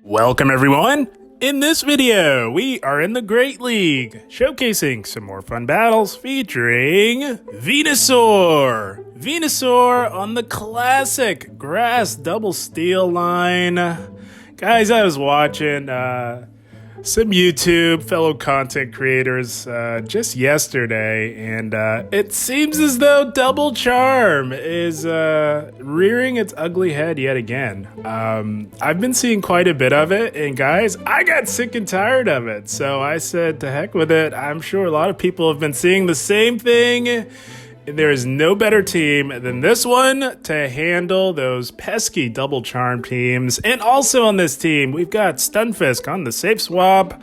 Welcome everyone! In this video, we are in the Great League, showcasing some more fun battles featuring Venusaur! Venusaur on the classic grass double steel line. Guys, I was watching some YouTube fellow content creators just yesterday, and it seems as though Double Charm is rearing its ugly head yet again. I've been seeing quite a bit of it, and guys, I got sick and tired of it, so I said to heck with it. I'm sure a lot of people have been seeing the same thing. There is no better team than this one to handle those pesky double charm teams. And also on this team, we've got Stunfisk on the safe swap,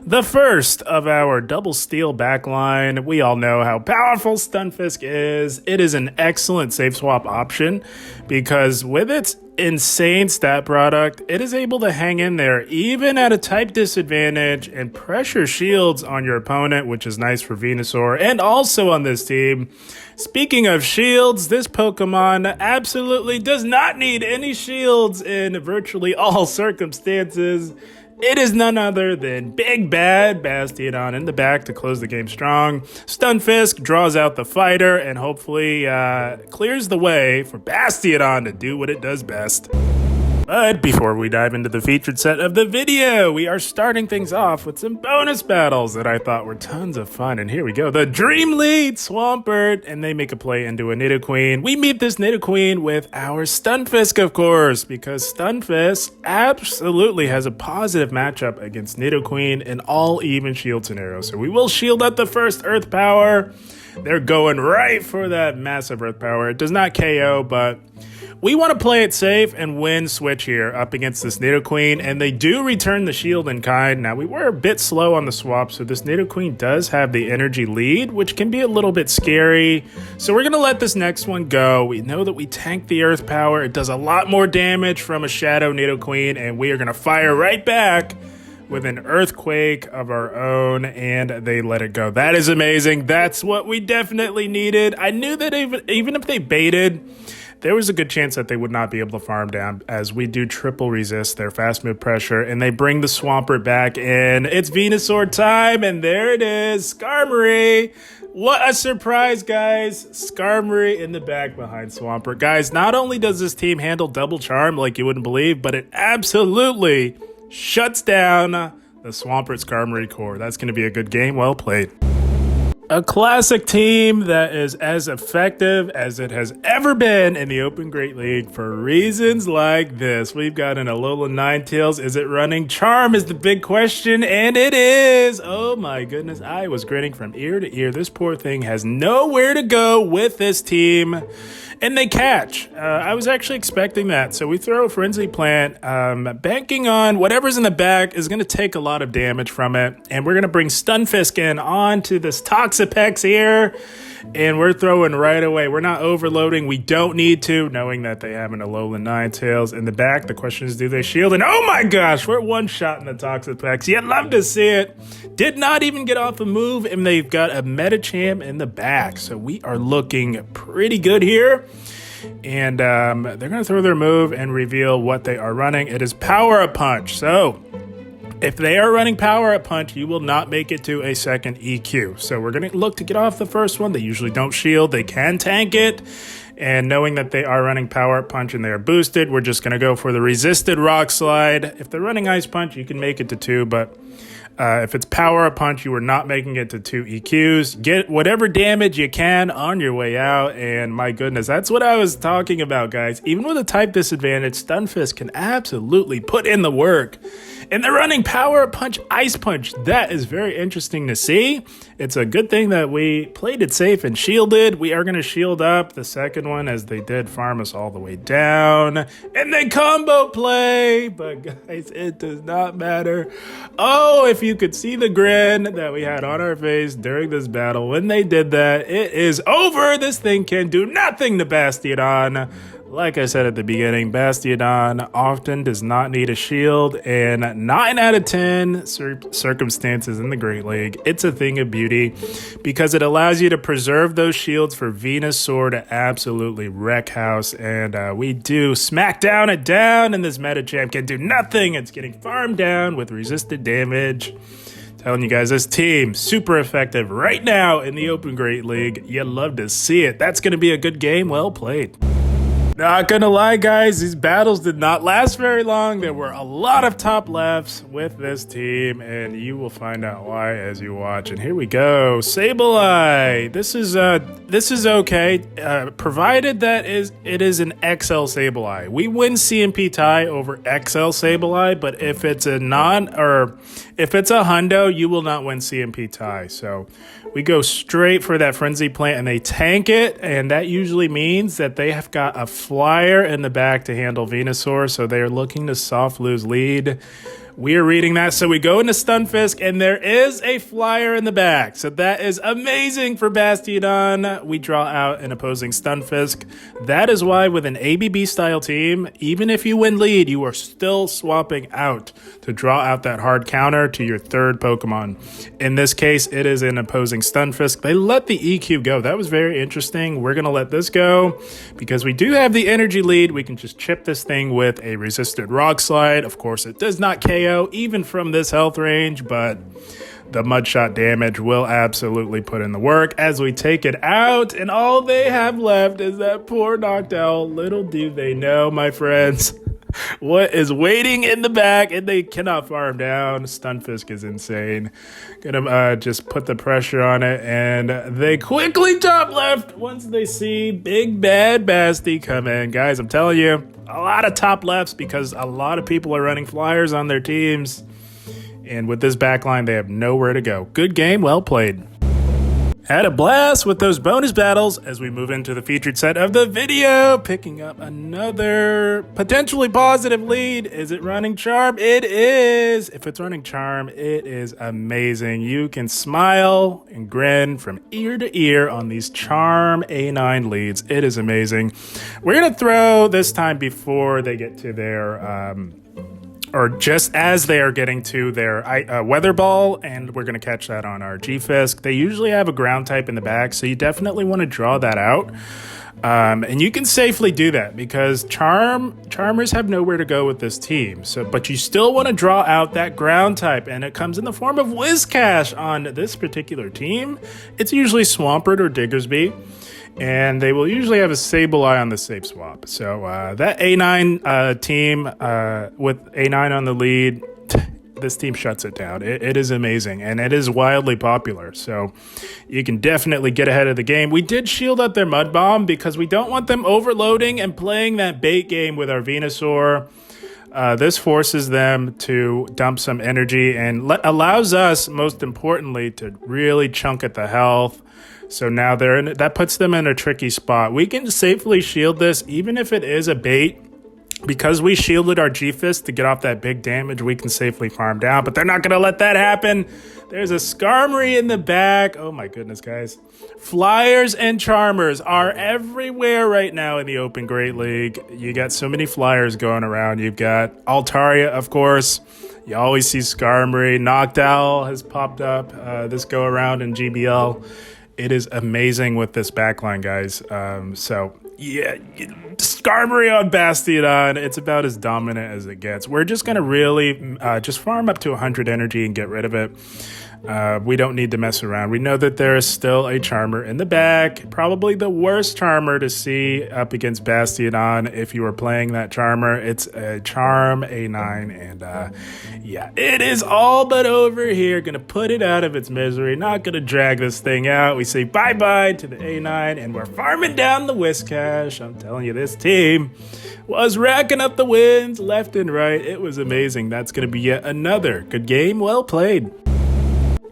the first of our double steel backline. We all know how powerful Stunfisk is. It is an excellent safe swap option because with its insane stat product, it is able to hang in there even at a type disadvantage and pressure shields on your opponent, which is nice for Venusaur. And also on this team, speaking of shields, this Pokemon absolutely does not need any shields in virtually all circumstances. It is none other than Big Bad Bastiodon in the back to close the game strong. Stunfisk draws out the fighter and hopefully clears the way for Bastiodon to do what it does best. But before we dive into the featured set of the video, we are starting things off with some bonus battles that I thought were tons of fun. And here we go. The Dream Lead Swampert, and they make a play into a Nidoqueen. We meet this Nidoqueen with our Stunfisk, of course, because Stunfisk absolutely has a positive matchup against Nidoqueen in all even shield scenarios. So we will shield up the first Earth Power. They're going right for that massive Earth Power. It does not KO, but we want to play it safe and win switch here up against this Nidoqueen, and they do return the shield in kind. Now, we were a bit slow on the swap, so this Nidoqueen does have the energy lead, which can be a little bit scary. So we're going to let this next one go. We know that we tank the Earth Power. It does a lot more damage from a Shadow Nidoqueen, and we are going to fire right back with an Earthquake of our own, and they let it go. That is amazing. That's what we definitely needed. I knew that even if they baited, there was a good chance that they would not be able to farm down, as we do triple resist their fast move pressure, and they bring the Swampert back in. It's Venusaur time, and there it is, Skarmory. What a surprise, guys. Skarmory in the back behind Swampert. Guys, not only does this team handle double charm like you wouldn't believe, but it absolutely shuts down the Swampert Skarmory core. That's going to be a good game. Well played. A classic team that is as effective as it has ever been in the Open Great League for reasons like this. We've got an Alola Ninetales. Is it running charm is the big question, and it is. Oh my goodness, I was grinning from ear to ear. This poor thing has nowhere to go with this team. And they catch. I was actually expecting that. So we throw a Frenzy Plant, banking on whatever's in the back is going to take a lot of damage from it. And we're going to bring Stunfisk in onto this Toxapex here. And we're throwing right away. We're not overloading. We don't need to, knowing that they have an Alola Ninetales in the back. The question is, do they shield? And oh my gosh, we're one shot in the Toxapex. You'd love to see it. Did not even get off a move, and they've got a Medicham in the back. So we are looking pretty good here. And they're going to throw their move and reveal what they are running. It is Power Up Punch. So if they are running Power Up Punch, you will not make it to a second EQ. So we're going to look to get off the first one. They usually don't shield. They can tank it. And knowing that they are running Power Up Punch and they are boosted, we're just going to go for the resisted Rock Slide. If they're running Ice Punch, you can make it to 2, but if it's Power Up Punch, you are not making it to 2 EQs. Get whatever damage you can on your way out, and my goodness, that's what I was talking about, guys. Even with a type disadvantage, Stunfisk can absolutely put in the work. And they're running Power Up Punch, Ice Punch. That is very interesting to see. It's a good thing that we played it safe and shielded. We are going to shield up the second one, as they did farm us all the way down. And they combo play. But guys, it does not matter. Oh, if you could see the grin that we had on our face during this battle when they did that, it is over. This thing can do nothing to Bastiodon. Like I said at the beginning, Bastiodon often does not need a shield, and 9 out of 10 circumstances in the Great League, it's a thing of beauty because it allows you to preserve those shields for Venusaur to absolutely wreck house, and we do smack down it down, and this Metachamp can do nothing. It's getting farmed down with resisted damage. Telling you guys, this team, super effective right now in the Open Great League. You love to see it. That's going to be a good game. Well played. Not gonna lie, guys, these battles did not last very long. There were a lot of top lefts with this team, and you will find out why as you watch. And here we go, Sableye. This is okay, provided that it is an XL Sableye. We win CMP tie over XL Sableye, but if it's a if it's a hundo, you will not win CMP tie. So we go straight for that Frenzy Plant, and they tank it, and that usually means that they have got a flyer in the back to handle Venusaur, so they are looking to soft lose lead. We are reading that, so we go into Stunfisk, and there is a flyer in the back. So that is amazing for Bastiodon. We draw out an opposing Stunfisk. That is why with an ABB-style team, even if you win lead, you are still swapping out to draw out that hard counter to your third Pokemon. In this case, it is an opposing Stunfisk. They let the EQ go. That was very interesting. We're going to let this go because we do have the energy lead. We can just chip this thing with a resisted Rock Slide. Of course, it does not KO even from this health range, but the mud shot damage will absolutely put in the work as we take it out, and all they have left is that poor Noctowl. Little do they know, my friends, what is waiting in the back, and they cannot farm down. Stunfisk is insane. Gonna just put the pressure on it, and they quickly top left once they see Big Bad Basti come in. Guys, I'm telling you, a lot of top lefts because a lot of people are running flyers on their teams. And with this backline, they have nowhere to go. Good game, well played. Had a blast with those bonus battles as we move into the featured set of the video, picking up another potentially positive lead. Is it running Charm? It is. If it's running Charm, it is amazing. You can smile and grin from ear to ear on these Charm A9 leads. It is amazing. We're going to throw this time before they get to their or just as they are getting to their Weather Ball, and we're going to catch that on our G-Fisk. They usually have a ground type in the back, so you definitely want to draw that out. And you can safely do that because Charmers have nowhere to go with this team. But you still want to draw out that ground type, and it comes in the form of Whiscash on this particular team. It's usually Swampert or Diggersby. And they will usually have a Sableye on the safe swap. So that A9 team with A9 on the lead, this team shuts it down. It is amazing, and it is wildly popular. So you can definitely get ahead of the game. We did shield up their Mud Bomb because we don't want them overloading and playing that bait game with our Venusaur. This forces them to dump some energy and allows us, most importantly, to really chunk at the health. So now that puts them in a tricky spot. We can safely shield this, even if it is a bait. Because we shielded our G-Fist to get off that big damage, we can safely farm down. But they're not going to let that happen. There's a Skarmory in the back. Oh my goodness, guys. Flyers and Charmers are everywhere right now in the Open Great League. You got so many flyers going around. You've got Altaria, of course. You always see Skarmory. Noctowl has popped up this go around in GBL. It is amazing with this backline, guys. So, yeah, Skarmory on Bastiodon, it's about as dominant as it gets. We're just going to really just farm up to 100 energy and get rid of it. We don't need to mess around. We know that there is still a Charmer in the back. Probably the worst Charmer to see up against Bastiodon if you were playing that Charmer. It's a Charm A9, and yeah, it is all but over here. Gonna put it out of its misery. Not gonna drag this thing out. We say bye-bye to the A9, and we're farming down the Whiscash. I'm telling you, this team was racking up the wins left and right. It was amazing. That's gonna be yet another good game. Well played.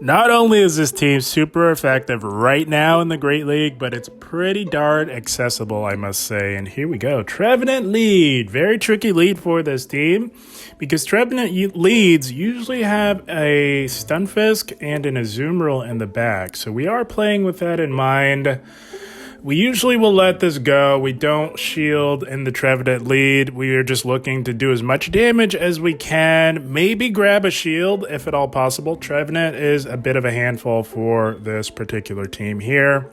Not only is this team super effective right now in the Great League, but it's pretty darn accessible, I must say. And here we go. Trevenant lead. Very tricky lead for this team because Trevenant leads usually have a Stunfisk and an Azumarill in the back. So we are playing with that in mind. We usually will let this go. We don't shield in the Trevenant lead. We are just looking to do as much damage as we can. Maybe grab a shield if at all possible. Trevenant is a bit of a handful for this particular team here.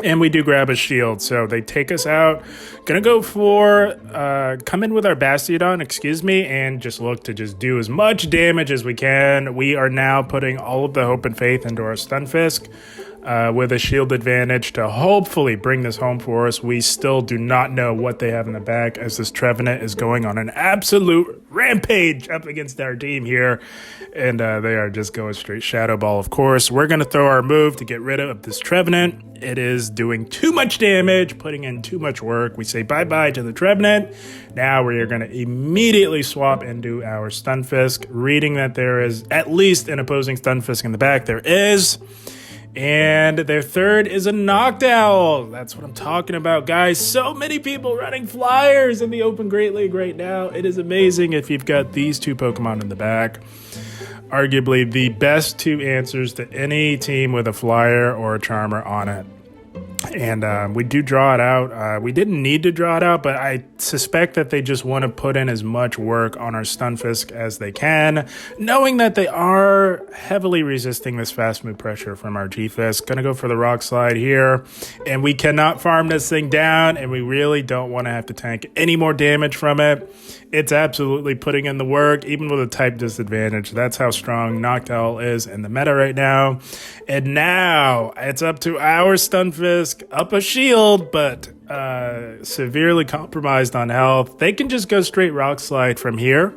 And we do grab a shield, so they take us out. Gonna go for, come in with our Bastiodon, and just look to just do as much damage as we can. We are now putting all of the hope and faith into our Stunfisk with a shield advantage to hopefully bring this home for us. We still do not know what they have in the back, as this Trevenant is going on an absolute rampage up against our team here. And they are just going straight Shadow Ball, of course. We're going to throw our move to get rid of this Trevenant. It is doing too much damage, putting in too much work. We say bye-bye to the Trevenant. Now we are going to immediately swap into our Stunfisk, reading that there is at least an opposing Stunfisk in the back. There is. And their third is a Noctowl. That's what I'm talking about, guys. So many people running flyers in the Open Great League right now. It is amazing if you've got these two Pokemon in the back. Arguably the best two answers to any team with a flyer or a charmer on it. And we do draw it out. We didn't need to draw it out, but I suspect that they just want to put in as much work on our Stunfisk as they can, knowing that they are heavily resisting this fast move pressure from our G-Fisk. Gonna go for the Rock Slide here, and we cannot farm this thing down, and we really don't want to have to tank any more damage from it. It's absolutely putting in the work, even with a type disadvantage. That's how strong Noctowl is in the meta right now. And now it's up to our Stunfisk, up a shield, but severely compromised on health. They can just go straight Rock Slide from here.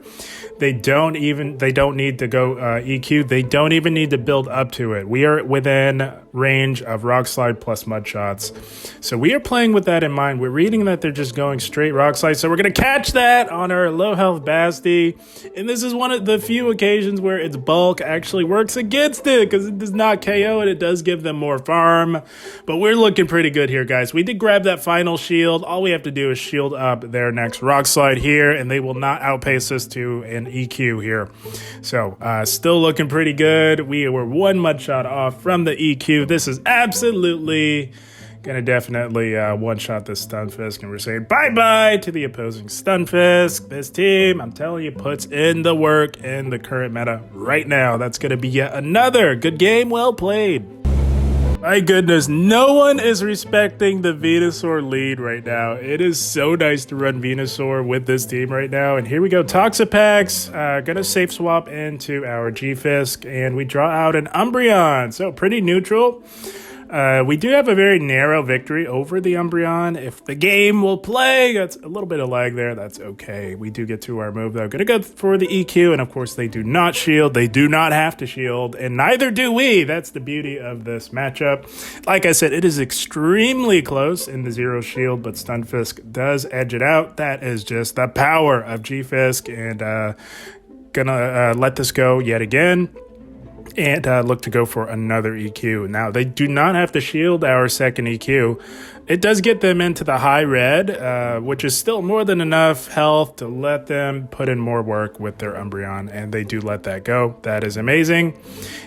They don't need to go EQ. They don't even need to build up to it. We are within range of Rock Slide plus Mud Shots. So we are playing with that in mind. We're reading that they're just going straight Rock Slide. So we're going to catch that on our low health Basti. And this is one of the few occasions where its bulk actually works against it, because it does not KO and it does give them more farm. But we're looking pretty good here, guys. We did grab that final shield. All we have to do is shield up their next Rock Slide here, and they will not outpace us to an EQ here. So still looking pretty good. We were one Mud Shot off from the EQ. This is absolutely gonna definitely one-shot this Stunfisk, and we're saying bye-bye to the opposing Stunfisk. This team, I'm telling you, puts in the work in the current meta right now. That's gonna be yet another good game well played. My goodness, no one is respecting the Venusaur lead right now. It is so nice to run Venusaur with this team right now. And here we go, Toxapex, gonna safe swap into our G-Fisk, and we draw out an Umbreon. So pretty neutral. We do have a very narrow victory over the Umbreon. If the game will play, that's a little bit of lag there. That's okay. We do get to our move, though. Gonna go for the EQ, and of course, they do not shield. They do not have to shield, and neither do we. That's the beauty of this matchup. Like I said, it is extremely close in the zero shield, but Stunfisk does edge it out. That is just the power of G-Fisk, and gonna let this go yet again. And look to go for another EQ. Now, they do not have to shield our second EQ. It does get them into the high red, which is still more than enough health to let them put in more work with their Umbreon, and they do let that go. That is amazing.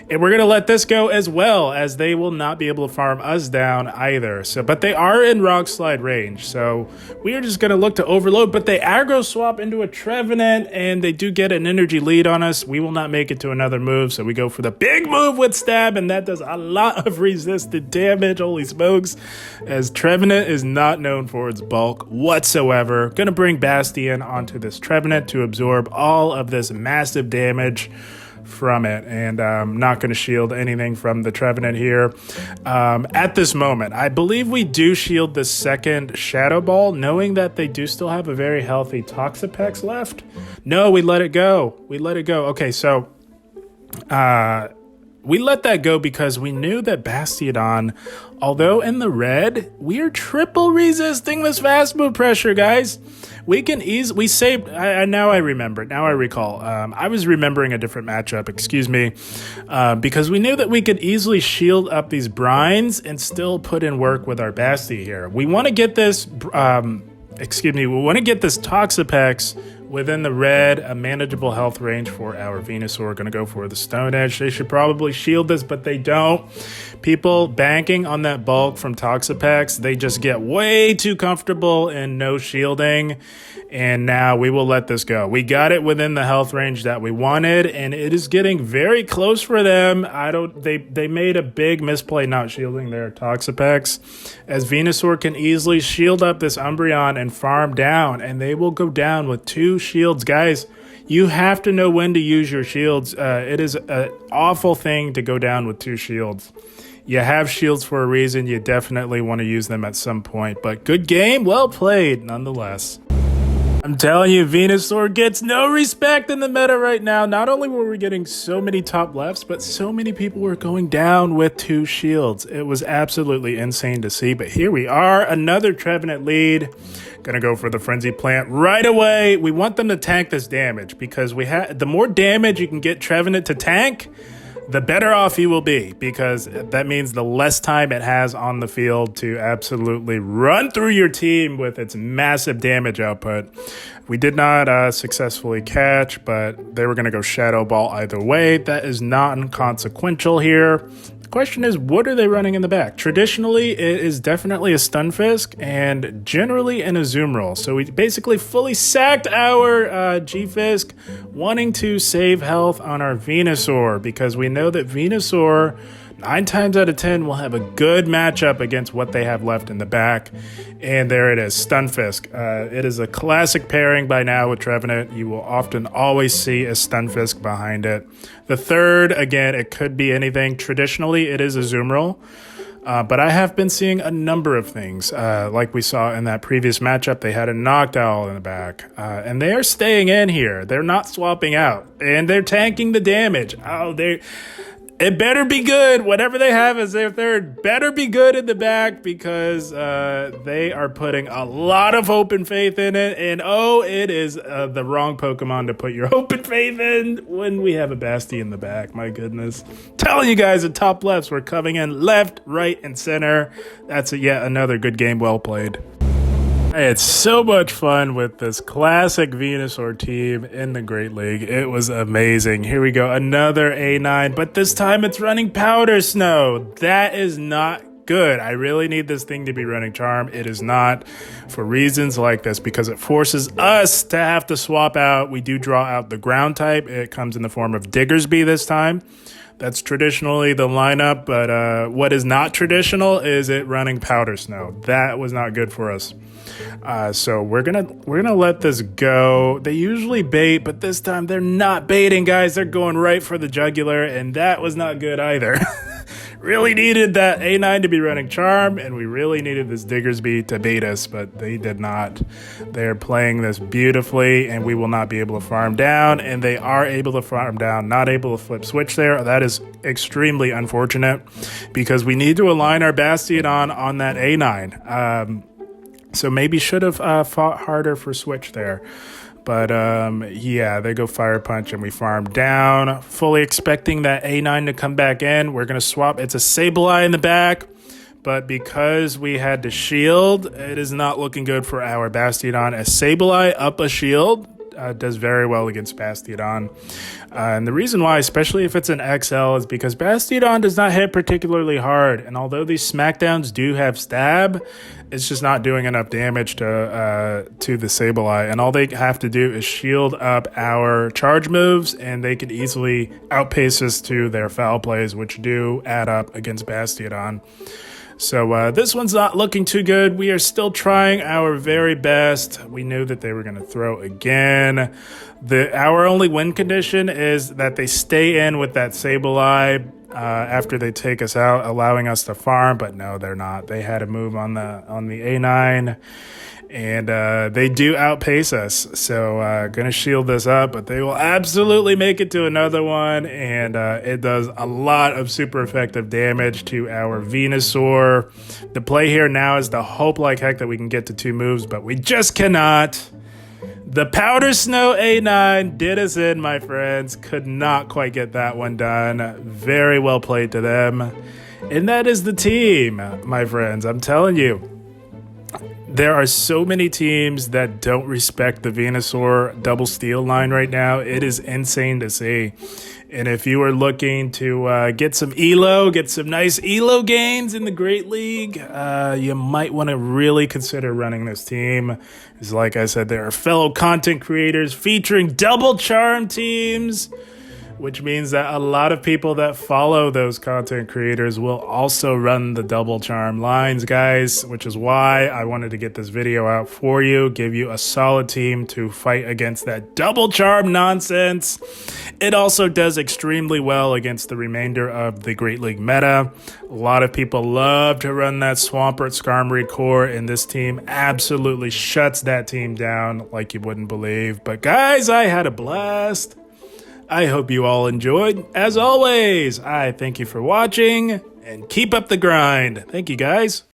And we're going to let this go as well, as they will not be able to farm us down either. But they are in Rock Slide range, so we are just going to look to overload, but they aggro swap into a Trevenant, and they do get an energy lead on us. We will not make it to another move, so we go for the big move with Stab, and that does a lot of resisted damage. Holy smokes, as Trevenant is not known for its bulk whatsoever. Gonna bring Bastion onto this Trevenant to absorb all of this massive damage from it, and I'm not going to shield anything from the Trevenant here at this moment. I believe we do shield the second Shadow Ball, knowing that they do still have a very healthy Toxapex left. No, we let it go. We let it go. Okay, so we let that go because we knew that Bastiodon, although in the red, we are triple resisting this fast move pressure, guys. We can we saved, now I remember, now I recall. I was remembering a different matchup, excuse me, because we knew that we could easily shield up these brines and still put in work with our Basti here. We want to get this excuse me, we want to get this Toxapex within the red, a manageable health range for our Venusaur. Going to go for the Stone Edge. They should probably shield this, but they don't. People banking on that bulk from Toxapex, they just get way too comfortable and no shielding. And now we will let this go. We got it within the health range that we wanted, and it is getting very close for them. They made a big misplay not shielding their Toxapex, as Venusaur can easily shield up this Umbreon and farm down, and they will go down with 2 shields. Guys, you have to know when to use your shields. It is an awful thing to go down with 2 shields. You have shields for a reason. You definitely want to use them at some point, but good game, well played nonetheless. I'm telling you, Venusaur gets no respect in the meta right now. Not only were we getting so many top lefts, but so many people were going down with 2 shields. It was absolutely insane to see, but here we are, another Trevenant lead. Gonna go for the Frenzy Plant right away. We want them to tank this damage, because the more damage you can get Trevenant to tank, the better off he will be, because that means the less time it has on the field to absolutely run through your team with its massive damage output. We did not successfully catch, but they were going to go Shadow Ball either way. That is not inconsequential here. The question is, what are they running in the back? Traditionally, it is definitely a Stunfisk and generally an Azumarill. So we basically fully sacked our G-Fisk, wanting to save health on our Venusaur, because we know that Venusaur 9 times out of 10 will have a good matchup against what they have left in the back. And there it is, Stunfisk. It is a classic pairing by now with Trevenant. You will often always see a Stunfisk behind it. The third, again, it could be anything. Traditionally, it is a Azumarill. But I have been seeing a number of things. Like we saw in that previous matchup, they had a Noctowl in the back. And they are staying in here. They're not swapping out. And they're tanking the damage. It better be good. Whatever they have as their third better be good in the back, because they are putting a lot of hope and faith in it. And it is the wrong Pokemon to put your hope and faith in when we have a Basti in the back. My goodness. Telling you guys, the top lefts were coming in left, right, and center. That's yet another good game well played. I had so much fun with this classic Venusaur team in the Great League. It was amazing. Here we go, another A9, but this time it's running Powder Snow. That is not good. I really need this thing to be running Charm. It is not, for reasons like this, because it forces us to have to swap out. We do draw out the ground type. It comes in the form of Diggersby this time. That's traditionally the lineup, but what is not traditional is it running Powder Snow. That was not good for us. So we're gonna let this go. They usually bait, but this time they're not baiting, guys. They're going right for the jugular, and that was not good either. Really needed that A9 to be running Charm, and we really needed this Diggersby to bait us, but they did not. They're playing this beautifully, and we will not be able to farm down, and they are able to farm down, not able to flip switch there. That is extremely unfortunate, because we need to align our Bastiodon on that A9. So maybe should have fought harder for switch there. But yeah, they go Fire Punch and we farm down. Fully expecting that A9 to come back in. We're going to swap. It's a Sableye in the back. But because we had to shield, it is not looking good for our Bastiodon. A Sableye up a shield does very well against Bastiodon. And the reason why, especially if it's an XL, is because Bastiodon does not hit particularly hard. And although these Smackdowns do have stab, it's just not doing enough damage to the Sableye. And all they have to do is shield up our charge moves, and they can easily outpace us to their foul plays, which do add up against Bastiodon. So this one's not looking too good. We are still trying our very best. We knew that they were going to throw again. Our only win condition is that they stay in with that Sableye after they take us out, allowing us to farm. But no, they're not. They had a move on the A9. And they do outpace us, so gonna shield this up, but they will absolutely make it to another one, and it does a lot of super effective damage to our Venusaur. The play here now is to hope like heck that we can get to 2 moves, but we just cannot. The Powder Snow A9 did us in, my friends. Could not quite get that one done. Very well played to them. And that is the team, my friends. I'm telling you. There are so many teams that don't respect the Venusaur double steel line right now. It is insane to see. And if you are looking to get some nice ELO gains in the Great League, you might want to really consider running this team. Because like I said, there are fellow content creators featuring double charm teams, which means that a lot of people that follow those content creators will also run the double charm lines, guys, which is why I wanted to get this video out for you, give you a solid team to fight against that double charm nonsense. It also does extremely well against the remainder of the Great League meta. A lot of people love to run that Swampert Skarmory core, and this team absolutely shuts that team down like you wouldn't believe. But guys, I had a blast. I hope you all enjoyed. As always, I thank you for watching and keep up the grind. Thank you, guys.